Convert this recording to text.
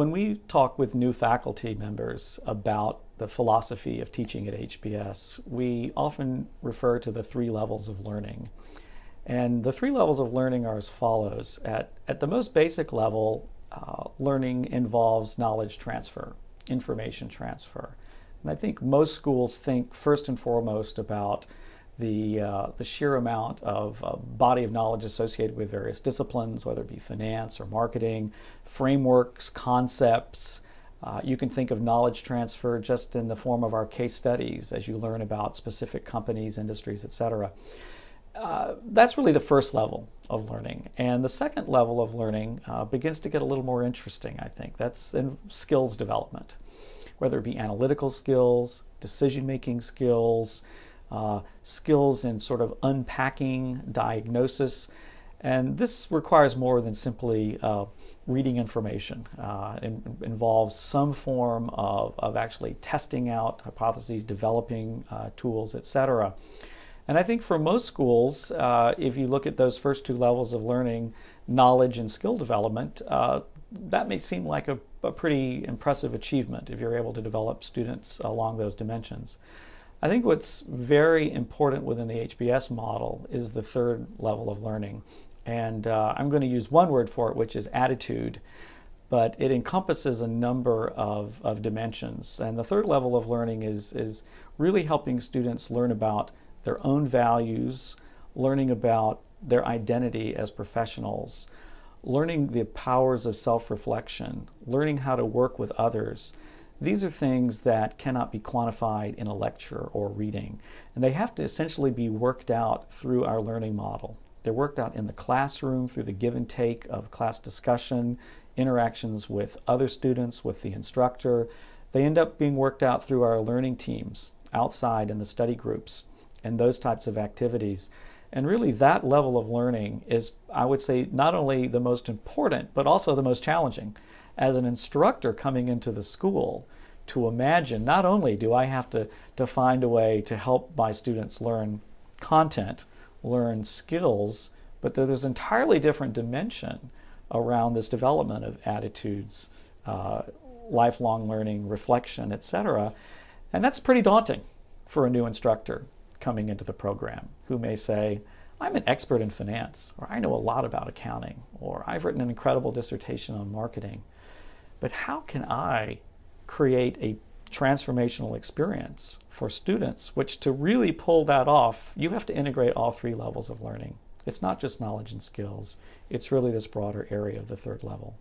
When we talk with new faculty members about the philosophy of teaching at HBS, we often refer to the three levels of learning. And the three levels of learning are as follows. At the most basic level, learning involves knowledge transfer, information transfer. And I think most schools think first and foremost about the sheer amount of body of knowledge associated with various disciplines, whether it be finance or marketing, frameworks, concepts. You can think of knowledge transfer just in the form of our case studies as you learn about specific companies, industries, etc. That's really the first level of learning. And the second level of learning begins to get a little more interesting, I think. That's in skills development, whether it be analytical skills, decision-making skills, skills in sort of unpacking diagnosis. And this requires more than simply reading information. It involves some form of actually testing out hypotheses, developing tools, etc. And I think for most schools, if you look at those first two levels of learning, knowledge and skill development, that may seem like a pretty impressive achievement if you're able to develop students along those dimensions. I think what's very important within the HBS model is the third level of learning. And I'm going to use one word for it, which is attitude, but it encompasses a number of dimensions. And the third level of learning is really helping students learn about their own values, learning about their identity as professionals, learning the powers of self-reflection, learning how to work with others. These are things that cannot be quantified in a lecture or reading, and they have to essentially be worked out through our learning model. They're worked out in the classroom through the give and take of class discussion, interactions with other students, with the instructor. They end up being worked out through our learning teams outside in the study groups and those types of activities. And really that level of learning is, I would say, not only the most important, but also the most challenging. As an instructor coming into the school, to imagine not only do I have to find a way to help my students learn content, learn skills, but there's an entirely different dimension around this development of attitudes, lifelong learning, reflection, etc. And that's pretty daunting for a new instructor coming into the program who may say, I'm an expert in finance, or I know a lot about accounting, or I've written an incredible dissertation on marketing. But how can I create a transformational experience for students, which to really pull that off, you have to integrate all three levels of learning. It's not just knowledge and skills. It's really this broader area of the third level.